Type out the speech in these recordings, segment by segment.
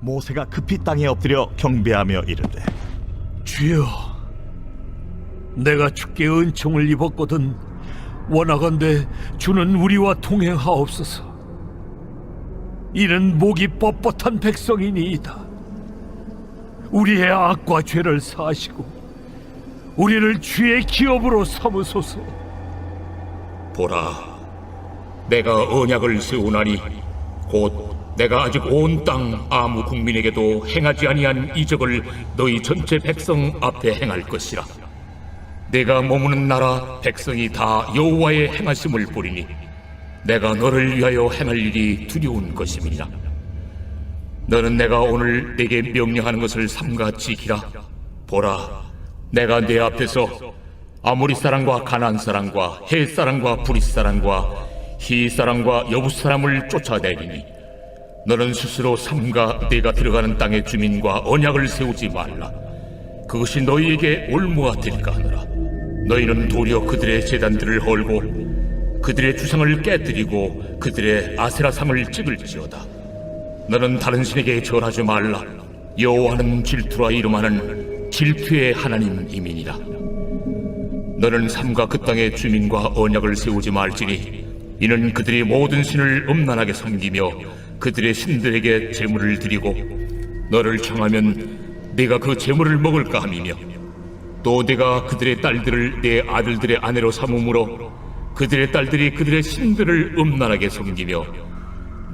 모세가 급히 땅에 엎드려 경배하며 이르되, 주여, 내가 주께 은총을 입었거든 원하건대 주는 우리와 동행하옵소서. 이는 목이 뻣뻣한 백성이니이다. 우리의 악과 죄를 사하시고 우리를 주의 기업으로 삼으소서. 보라, 내가 언약을 세우나니 곧 내가 아직 온 땅 아무 국민에게도 행하지 아니한 이적을 너희 전체 백성 앞에 행할 것이라. 내가 머무는 나라 백성이 다 여호와의 행하심을 보리니 내가 너를 위하여 행할 일이 두려운 것임이니라. 너는 내가 오늘 네게 명령하는 것을 삼가 지키라. 보라, 내가 네 앞에서 아모리 사람과 가나안 사람과 헷 사람과 브릿 사람과 히 사람과 여부 사람을 쫓아내리니 너는 스스로 삼가 네가 들어가는 땅의 주민과 언약을 세우지 말라. 그것이 너희에게 올무가 될까 하노라. 너희는 도리어 그들의 제단들을 헐고 그들의 주상을 깨뜨리고 그들의 아세라상을 찍을지어다. 너는 다른 신에게 절하지 말라. 여호와는 질투라 이름하는 질투의 하나님이니라. 너는 삼가 그 땅의 주민과 언약을 세우지 말지니 이는 그들이 모든 신을 음란하게 섬기며 그들의 신들에게 제물을 드리고 너를 청하면 네가 그 제물을 먹을까 함이며 또 네가 그들의 딸들을 네 아들들의 아내로 삼음으로 그들의 딸들이 그들의 신들을 음란하게 섬기며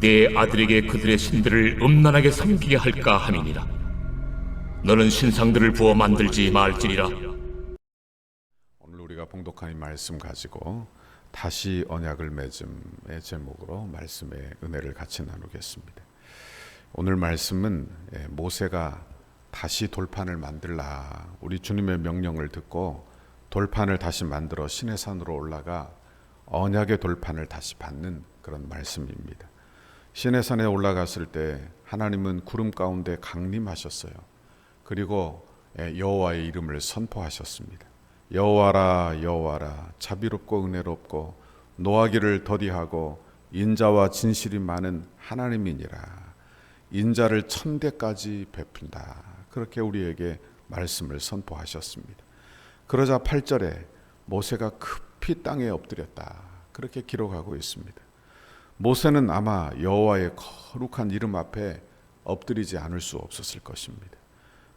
네 아들에게 그들의 신들을 음란하게 섬기게 할까 함이니라. 너는 신상들을 부어 만들지 말지니라. 오늘 우리가 봉독한 이 말씀 가지고 다시 언약을 맺음의 제목으로 말씀의 은혜를 같이 나누겠습니다. 오늘 말씀은 모세가 다시 돌판을 만들라, 우리 주님의 명령을 듣고 돌판을 다시 만들어 시내산으로 올라가 언약의 돌판을 다시 받는 그런 말씀입니다. 시내산에 올라갔을 때 하나님은 구름 가운데 강림하셨어요. 그리고 여호와의 이름을 선포하셨습니다. 여호와라 여호와라, 자비롭고 은혜롭고 노하기를 더디하고 인자와 진실이 많은 하나님이니라. 인자를 천대까지 베푼다. 그렇게 우리에게 말씀을 선포하셨습니다. 그러자 8절에 모세가 급히 땅에 엎드렸다. 그렇게 기록하고 있습니다. 모세는 아마 여호와의 거룩한 이름 앞에 엎드리지 않을 수 없었을 것입니다.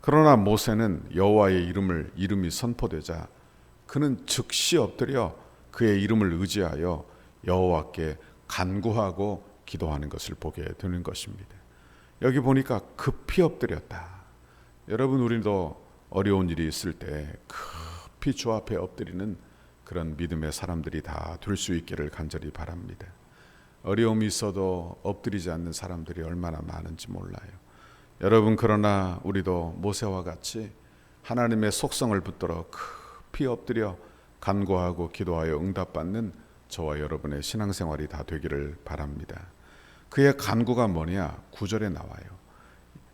그러나 모세는 여호와의 이름이 선포되자 그는 즉시 엎드려 그의 이름을 의지하여 여호와께 간구하고 기도하는 것을 보게 되는 것입니다. 여기 보니까 급히 엎드렸다. 여러분, 우리도 어려운 일이 있을 때 급히 주 앞에 엎드리는 그런 믿음의 사람들이 다 될 수 있기를 간절히 바랍니다. 어려움이 있어도 엎드리지 않는 사람들이 얼마나 많은지 몰라요. 여러분, 그러나 우리도 모세와 같이 하나님의 속성을 붙들어 급히 엎드려 간구하고 기도하여 응답받는 저와 여러분의 신앙생활이 다 되기를 바랍니다. 그의 간구가 뭐냐? 9절에 나와요.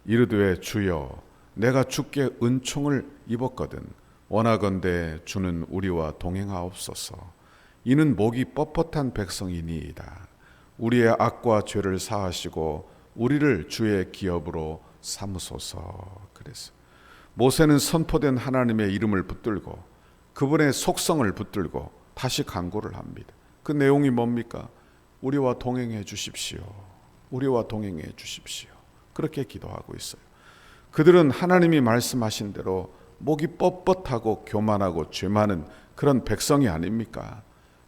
이르되 주여, 내가 주께 은총을 입었거든 원하건대 주는 우리와 동행하옵소서. 이는 목이 뻣뻣한 백성이니이다. 우리의 악과 죄를 사하시고 우리를 주의 기업으로 삼으소서. 그래서 모세는 선포된 하나님의 이름을 붙들고 그분의 속성을 붙들고 다시 간구를 합니다. 그 내용이 뭡니까? 우리와 동행해 주십시오. 우리와 동행해 주십시오. 그렇게 기도하고 있어요. 그들은 하나님이 말씀하신 대로 목이 뻣뻣하고 교만하고 죄 많은 그런 백성이 아닙니까?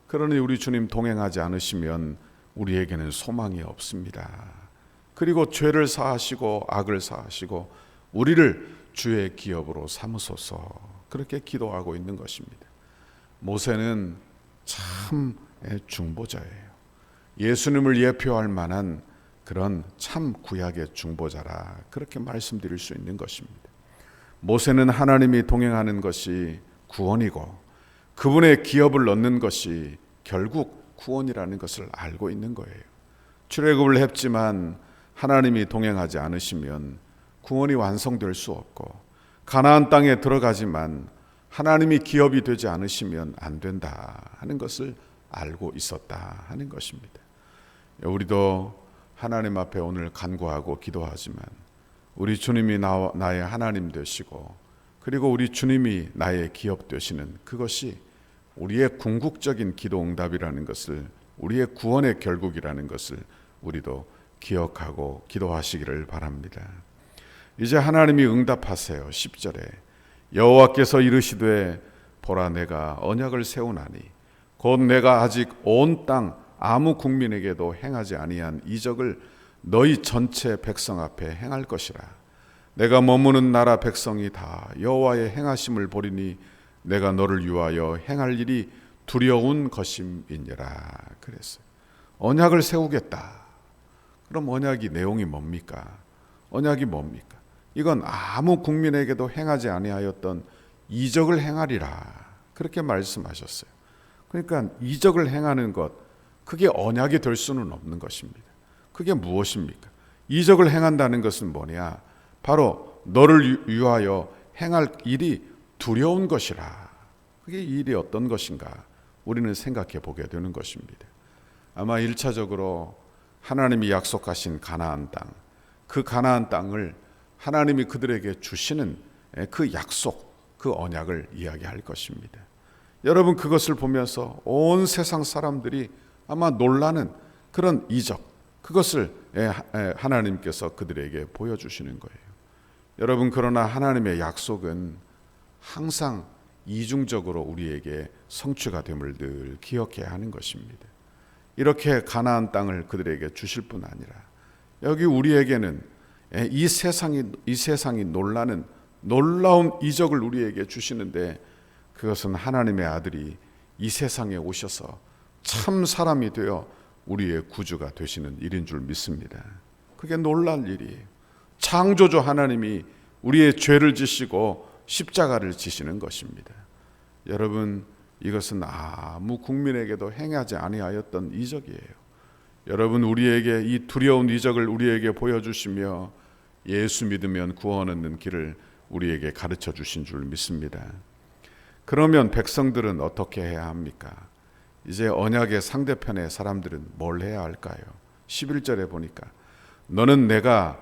그러니 우리 주님 동행하지 않으시면 우리에게는 소망이 없습니다. 그리고 죄를 사하시고 악을 사하시고 우리를 주의 기업으로 삼으소서. 그렇게 기도하고 있는 것입니다. 모세는 참 중보자예요. 예수님을 예표할 만한 그런 참 구약의 중보자라, 그렇게 말씀드릴 수 있는 것입니다. 모세는 하나님이 동행하는 것이 구원이고 그분의 기업을 얻는 것이 결국 구원이라는 것을 알고 있는 거예요. 출애굽을 했지만 하나님이 동행하지 않으시면 구원이 완성될 수 없고, 가나안 땅에 들어가지만 하나님이 기업이 되지 않으시면 안 된다 하는 것을 알고 있었다 하는 것입니다. 우리도 하나님 앞에 오늘 간구하고 기도하지만 우리 주님이 나의 하나님 되시고, 그리고 우리 주님이 나의 기업 되시는 그것이 우리의 궁극적인 기도 응답이라는 것을, 우리의 구원의 결국이라는 것을 우리도 기억하고 기도하시기를 바랍니다. 이제 하나님이 응답하세요. 10절에 여호와께서 이르시되 보라 내가 언약을 세우나니 곧 내가 아직 온 땅 아무 국민에게도 행하지 아니한 이적을 너희 전체 백성 앞에 행할 것이라. 내가 머무는 나라 백성이 다 여호와의 행하심을 보리니 내가 너를 위하여 행할 일이 두려운 것임이니라. 그랬어요. 언약을 세우겠다. 그럼 언약이 내용이 뭡니까? 언약이 뭡니까? 이건 아무 국민에게도 행하지 아니하였던 이적을 행하리라. 그렇게 말씀하셨어요. 그러니까 이적을 행하는 것, 그게 언약이 될 수는 없는 것입니다. 그게 무엇입니까? 이적을 행한다는 것은 뭐냐? 바로 너를 위하여 행할 일이 두려운 것이라. 그게 이 일이 어떤 것인가? 우리는 생각해 보게 되는 것입니다. 아마 1차적으로 하나님이 약속하신 가나안 땅, 그 가나안 땅을 하나님이 그들에게 주시는 그 약속, 그 언약을 이야기할 것입니다. 여러분, 그것을 보면서 온 세상 사람들이 아마 놀라는 그런 이적, 그것을 하나님께서 그들에게 보여주시는 거예요. 여러분, 그러나 하나님의 약속은 항상 이중적으로 우리에게 성취가 됨을 늘 기억해야 하는 것입니다. 이렇게 가나안 땅을 그들에게 주실 뿐 아니라 여기 우리에게는 이 세상이 놀라는 놀라운 이적을 우리에게 주시는데, 그것은 하나님의 아들이 이 세상에 오셔서 참 사람이 되어 우리의 구주가 되시는 일인 줄 믿습니다. 그게 놀랄 일이에요. 창조주 하나님이 우리의 죄를 지시고 십자가를 지시는 것입니다. 여러분, 이것은 아무 국민에게도 행하지 아니하였던 이적이에요. 여러분, 우리에게 이 두려운 이적을 우리에게 보여주시며 예수 믿으면 구원 얻는 길을 우리에게 가르쳐 주신 줄 믿습니다. 그러면 백성들은 어떻게 해야 합니까? 이제 언약의 상대편의 사람들은 뭘 해야 할까요? 11절에 보니까 너는 내가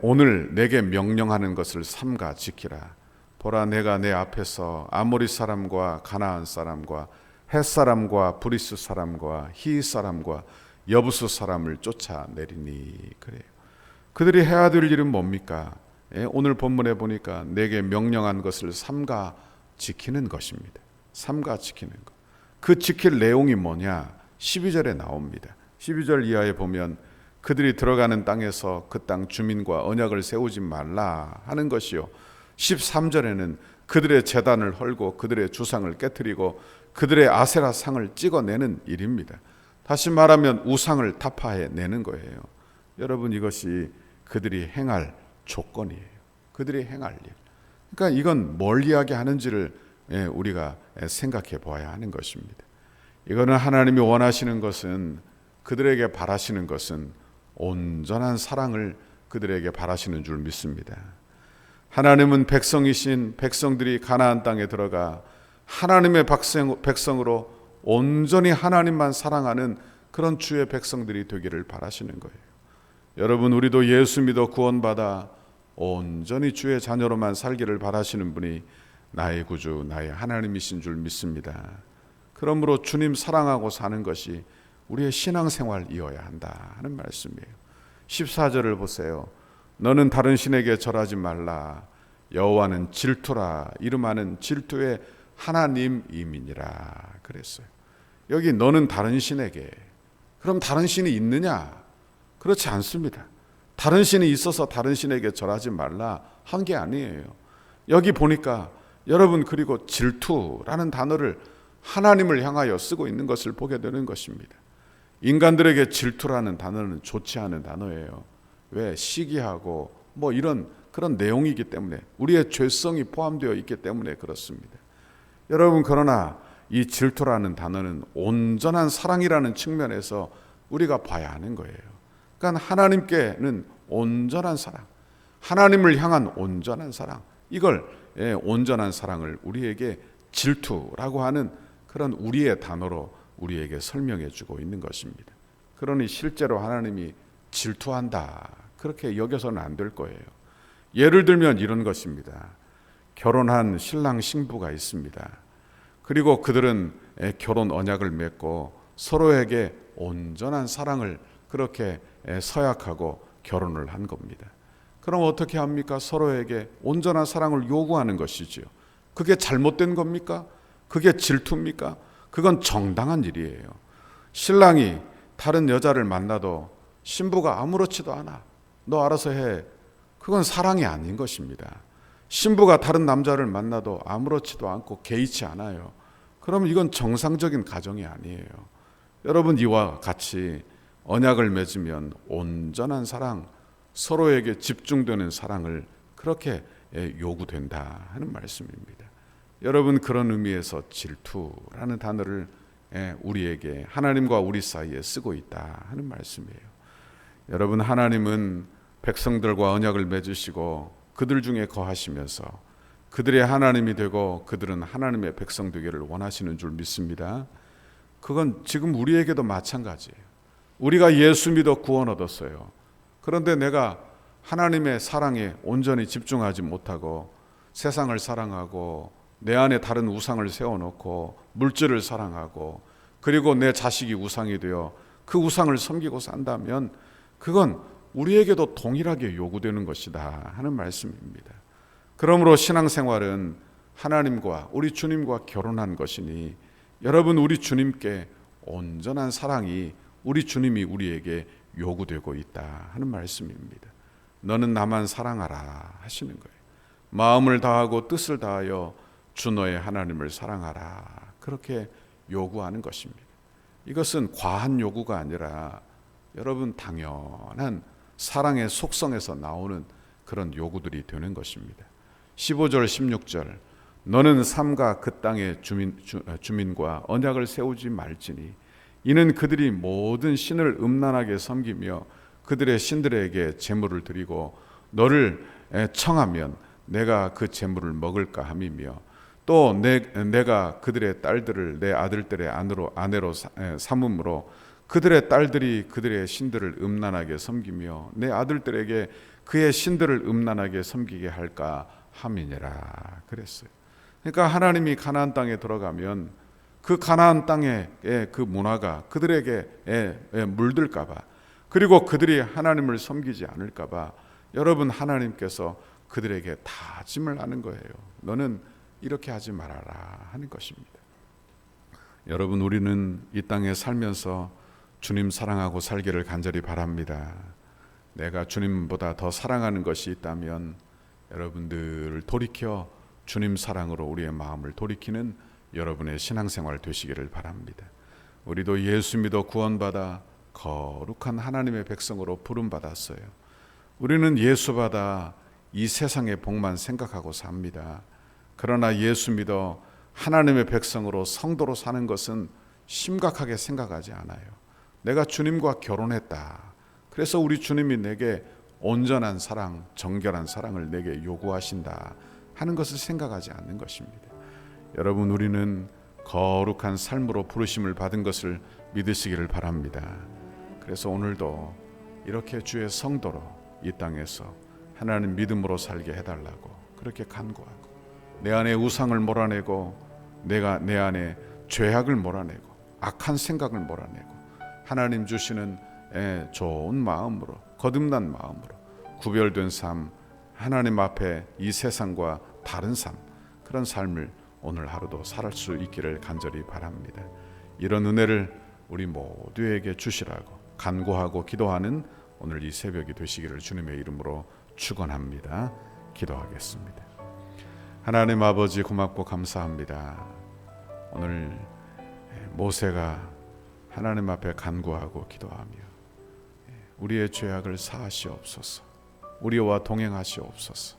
오늘 내게 명령하는 것을 삼가 지키라. 보라 내가 내 앞에서 아모리 사람과 가나안 사람과 헷 사람과 브리스 사람과 히 사람과 여부수 사람을 쫓아내리니. 그래요. 그들이 해야 될 일은 뭡니까? 오늘 본문에 보니까 내게 명령한 것을 삼가 지키는 것입니다. 삼가 지키는 것. 그 지킬 내용이 뭐냐? 12절에 나옵니다. 12절 이하에 보면 그들이 들어가는 땅에서 그 땅 주민과 언약을 세우지 말라 하는 것이요. 13절에는 그들의 제단을 헐고 그들의 주상을 깨뜨리고 그들의 아세라 상을 찍어내는 일입니다. 다시 말하면 우상을 타파해 내는 거예요. 여러분, 이것이 그들이 행할 조건이에요. 그들이 행할 일. 그러니까 이건 뭘 이야기하는지를 우리가 생각해 보아야 하는 것입니다. 이거는 하나님이 원하시는 것은, 그들에게 바라시는 것은 온전한 사랑을 그들에게 바라시는 줄 믿습니다. 하나님은 백성이신 백성들이 가나안 땅에 들어가 하나님의 백성으로 온전히 하나님만 사랑하는 그런 주의 백성들이 되기를 바라시는 거예요. 여러분, 우리도 예수 믿어 구원받아 온전히 주의 자녀로만 살기를 바라시는 분이 나의 구주, 나의 하나님이신 줄 믿습니다. 그러므로 주님 사랑하고 사는 것이 우리의 신앙생활이어야 한다 하는 말씀이에요. 14절을 보세요. 너는 다른 신에게 절하지 말라. 여호와는 질투라. 이름하는 질투의 하나님임이니라. 그랬어요. 여기 너는 다른 신에게. 그럼 다른 신이 있느냐? 그렇지 않습니다. 다른 신이 있어서 다른 신에게 절하지 말라 한 게 아니에요. 여기 보니까 여러분, 그리고 질투라는 단어를 하나님을 향하여 쓰고 있는 것을 보게 되는 것입니다. 인간들에게 질투라는 단어는 좋지 않은 단어예요. 왜? 시기하고 뭐 이런 그런 내용이기 때문에, 우리의 죄성이 포함되어 있기 때문에 그렇습니다. 여러분, 그러나 이 질투라는 단어는 온전한 사랑이라는 측면에서 우리가 봐야 하는 거예요. 그러니까 하나님께는 온전한 사랑, 하나님을 향한 온전한 사랑, 이걸 온전한 사랑을 우리에게 질투라고 하는 그런 우리의 단어로 우리에게 설명해 주고 있는 것입니다. 그러니 실제로 하나님이 질투한다, 그렇게 여겨서는 안 될 거예요. 예를 들면 이런 것입니다. 결혼한 신랑 신부가 있습니다. 그리고 그들은 결혼 언약을 맺고 서로에게 온전한 사랑을 그렇게 서약하고 결혼을 한 겁니다. 그럼 어떻게 합니까? 서로에게 온전한 사랑을 요구하는 것이지요. 그게 잘못된 겁니까? 그게 질투입니까? 그건 정당한 일이에요. 신랑이 다른 여자를 만나도 신부가 아무렇지도 않아, 너 알아서 해, 그건 사랑이 아닌 것입니다. 신부가 다른 남자를 만나도 아무렇지도 않고 개의치 않아요. 그러면 이건 정상적인 가정이 아니에요. 여러분, 이와 같이 언약을 맺으면 온전한 사랑, 서로에게 집중되는 사랑을 그렇게 요구된다 하는 말씀입니다. 여러분, 그런 의미에서 질투라는 단어를 우리에게, 하나님과 우리 사이에 쓰고 있다 하는 말씀이에요. 여러분, 하나님은 백성들과 언약을 맺으시고 그들 중에 거하시면서 그들의 하나님이 되고 그들은 하나님의 백성 되기를 원하시는 줄 믿습니다. 그건 지금 우리에게도 마찬가지예요. 우리가 예수 믿어 구원 얻었어요. 그런데 내가 하나님의 사랑에 온전히 집중하지 못하고 세상을 사랑하고 내 안에 다른 우상을 세워놓고 물질을 사랑하고 그리고 내 자식이 우상이 되어 그 우상을 섬기고 산다면 그건 우리에게도 동일하게 요구되는 것이다 하는 말씀입니다. 그러므로 신앙생활은 하나님과 우리 주님과 결혼한 것이니 여러분, 우리 주님께 온전한 사랑이 우리 주님이 우리에게 요구되고 있다 하는 말씀입니다. 너는 나만 사랑하라 하시는 거예요. 마음을 다하고 뜻을 다하여 주 너의 하나님을 사랑하라, 그렇게 요구하는 것입니다. 이것은 과한 요구가 아니라 여러분, 당연한 사랑의 속성에서 나오는 그런 요구들이 되는 것입니다. 15절 16절, 너는 삼가 그 땅의 주민과 언약을 세우지 말지니 이는 그들이 모든 신을 음란하게 섬기며 그들의 신들에게 제물을 드리고 너를 청하면 내가 그 제물을 먹을까 함이며 또 내가 그들의 딸들을 내 아들들의 아내로 삼음으로 그들의 딸들이 그들의 신들을 음란하게 섬기며 내 아들들에게 그의 신들을 음란하게 섬기게 할까 함이니라 그랬어요. 그러니까 하나님이 가나안 땅에 들어가면 그 가나안 땅의 그 문화가 그들에게 물들까 봐, 그리고 그들이 하나님을 섬기지 않을까 봐 여러분, 하나님께서 그들에게 다짐을 하는 거예요. 너는 이렇게 하지 말아라 하는 것입니다. 여러분, 우리는 이 땅에 살면서 주님 사랑하고 살기를 간절히 바랍니다. 내가 주님보다 더 사랑하는 것이 있다면 여러분들을 돌이켜 주님 사랑으로 우리의 마음을 돌이키는 여러분의 신앙생활 되시기를 바랍니다. 우리도 예수 믿어 구원받아 거룩한 하나님의 백성으로 부름받았어요. 우리는 예수 받아 이 세상의 복만 생각하고 삽니다. 그러나 예수 믿어 하나님의 백성으로 성도로 사는 것은 심각하게 생각하지 않아요. 내가 주님과 결혼했다. 그래서 우리 주님이 내게 온전한 사랑, 정결한 사랑을 내게 요구하신다 하는 것을 생각하지 않는 것입니다. 여러분, 우리는 거룩한 삶으로 부르심을 받은 것을 믿으시기를 바랍니다. 그래서 오늘도 이렇게 주의 성도로 이 땅에서 하나님 믿음으로 살게 해달라고 그렇게 간구하고, 내 안에 우상을 몰아내고 내가 내 안에 죄악을 몰아내고 악한 생각을 몰아내고 하나님 주시는 좋은 마음으로, 거듭난 마음으로 구별된 삶, 하나님 앞에 이 세상과 다른 삶, 그런 삶을 오늘 하루도 살 수 있기를 간절히 바랍니다. 이런 은혜를 우리 모두에게 주시라고 간구하고 기도하는 오늘 이 새벽이 되시기를 주님의 이름으로 축원합니다. 기도하겠습니다. 하나님 아버지, 고맙고 감사합니다. 오늘 모세가 하나님 앞에 간구하고 기도하며 우리의 죄악을 사하시옵소서, 우리와 동행하시옵소서,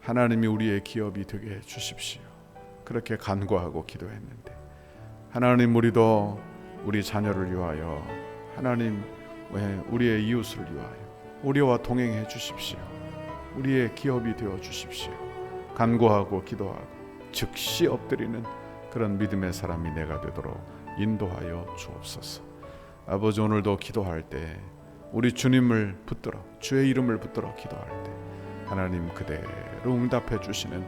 하나님이 우리의 기업이 되게 해 주십시오. 그렇게 간구하고 기도했는데 하나님, 우리도 우리 자녀를 위하여, 하나님 우리의 이웃을 위하여 우리와 동행해 주십시오. 우리의 기업이 되어 주십시오. 간구하고 기도하고 즉시 엎드리는 그런 믿음의 사람이 내가 되도록 인도하여 주옵소서. 아버지, 오늘도 기도할 때 우리 주님을 붙들어, 주의 이름을 붙들어 기도할 때 하나님 그대로 응답해 주시는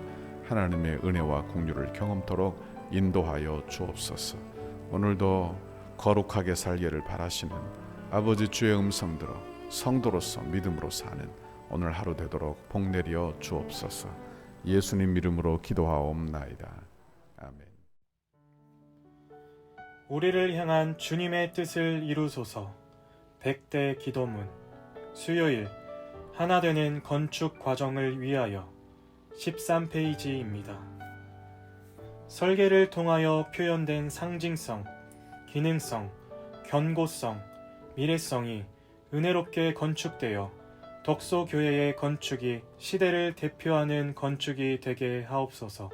하나님의 은혜와 긍휼을 경험토록 인도하여 주옵소서. 오늘도 거룩하게 살기를 바라시는 아버지 주의 음성 들어 성도로서 믿음으로 사는 오늘 하루 되도록 복 내려 주옵소서. 예수님 이름으로 기도하옵나이다. 아멘. 우리를 향한 주님의 뜻을 이루소서. 100대 기도문. 수요일 하나 되는 건축 과정을 위하여 13페이지입니다. 설계를 통하여 표현된 상징성, 기능성, 견고성, 미래성이 은혜롭게 건축되어 덕소교회의 건축이 시대를 대표하는 건축이 되게 하옵소서.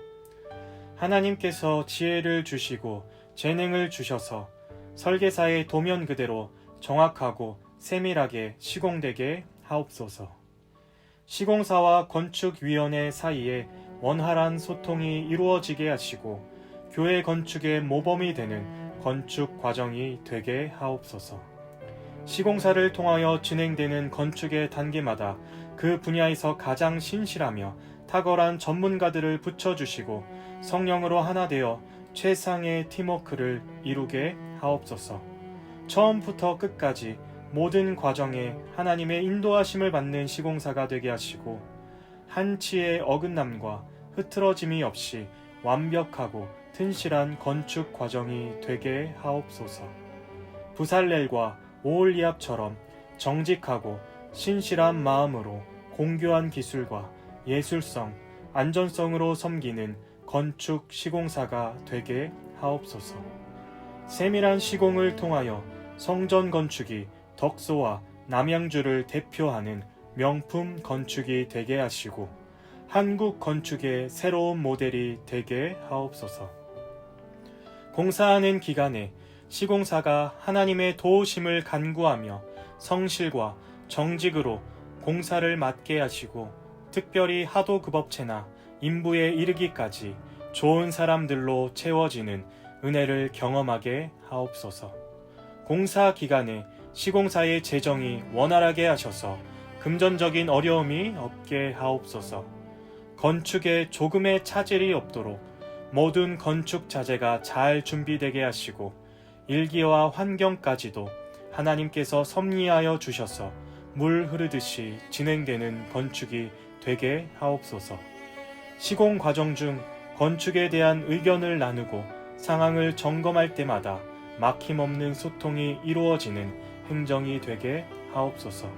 하나님께서 지혜를 주시고 재능을 주셔서 설계사의 도면 그대로 정확하고 세밀하게 시공되게 하옵소서. 시공사와 건축위원회 사이에 원활한 소통이 이루어지게 하시고 교회 건축의 모범이 되는 건축 과정이 되게 하옵소서. 시공사를 통하여 진행되는 건축의 단계마다 그 분야에서 가장 신실하며 탁월한 전문가들을 붙여주시고 성령으로 하나 되어 최상의 팀워크를 이루게 하옵소서. 처음부터 끝까지 모든 과정에 하나님의 인도하심을 받는 시공사가 되게 하시고 한치의 어긋남과 흐트러짐이 없이 완벽하고 튼실한 건축 과정이 되게 하옵소서. 부살렐과 오홀리압처럼 정직하고 신실한 마음으로 공교한 기술과 예술성, 안전성으로 섬기는 건축 시공사가 되게 하옵소서. 세밀한 시공을 통하여 성전 건축이 덕소와 남양주를 대표하는 명품 건축이 되게 하시고 한국 건축의 새로운 모델이 되게 하옵소서. 공사하는 기간에 시공사가 하나님의 도우심을 간구하며 성실과 정직으로 공사를 맡게 하시고 특별히 하도급업체나 인부에 이르기까지 좋은 사람들로 채워지는 은혜를 경험하게 하옵소서. 공사 기간에 시공사의 재정이 원활하게 하셔서 금전적인 어려움이 없게 하옵소서. 건축에 조금의 차질이 없도록 모든 건축 자재가 잘 준비되게 하시고 일기와 환경까지도 하나님께서 섭리하여 주셔서 물 흐르듯이 진행되는 건축이 되게 하옵소서. 시공 과정 중 건축에 대한 의견을 나누고 상황을 점검할 때마다 막힘없는 소통이 이루어지는 행정이 되게 하옵소서.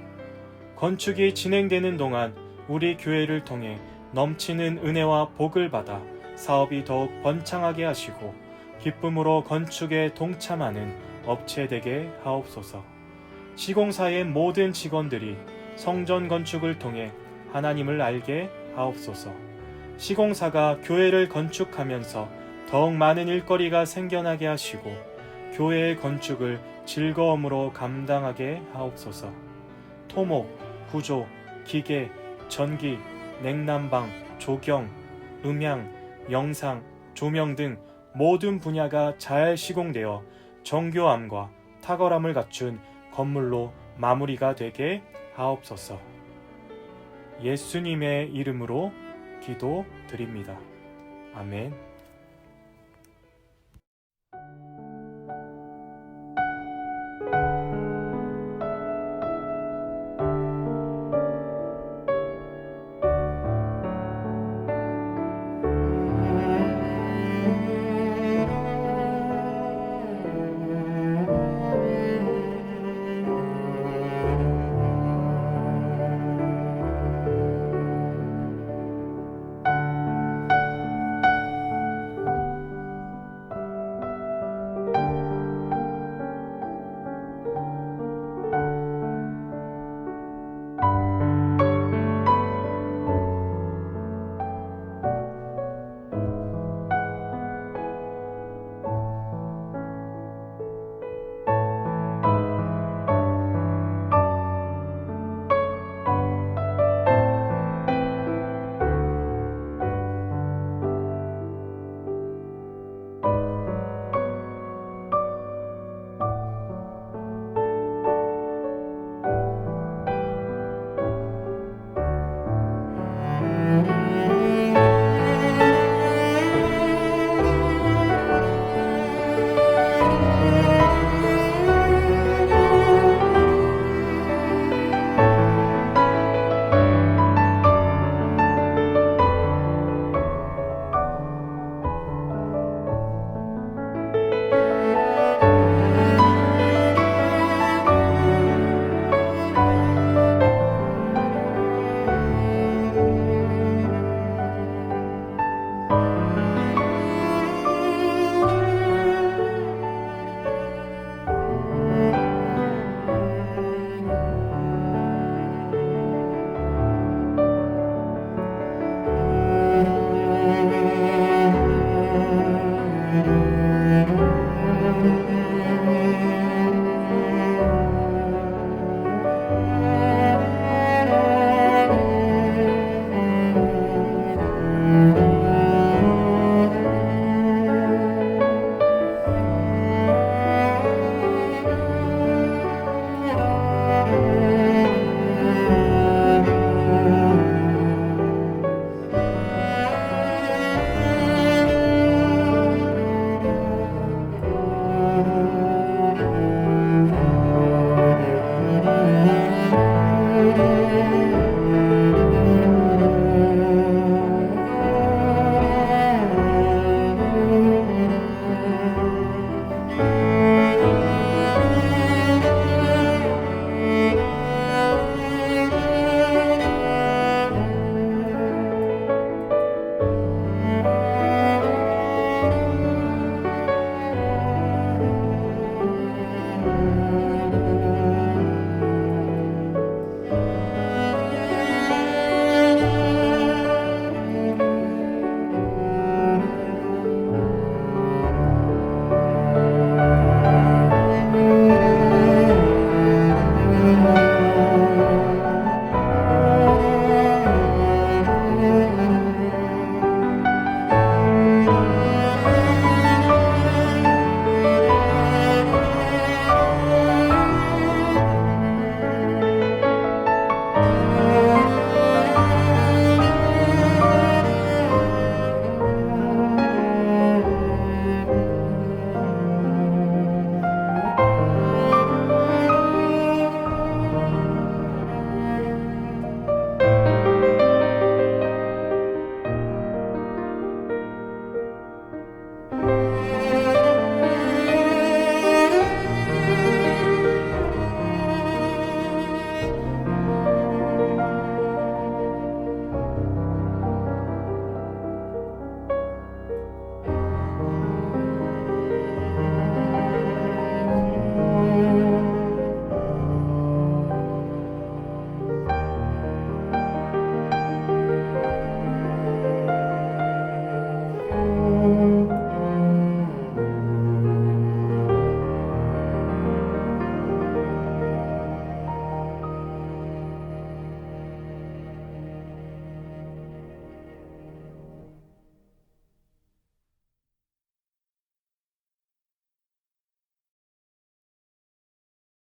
건축이 진행되는 동안 우리 교회를 통해 넘치는 은혜와 복을 받아 사업이 더욱 번창하게 하시고 기쁨으로 건축에 동참하는 업체 되게 하옵소서. 시공사의 모든 직원들이 성전 건축을 통해 하나님을 알게 하옵소서. 시공사가 교회를 건축하면서 더욱 많은 일거리가 생겨나게 하시고 교회의 건축을 즐거움으로 감당하게 하옵소서. 토목, 구조, 기계, 전기, 냉난방, 조경, 음향, 영상, 조명 등 모든 분야가 잘 시공되어 정교함과 탁월함을 갖춘 건물로 마무리가 되게 하옵소서. 예수님의 이름으로 기도드립니다. 아멘.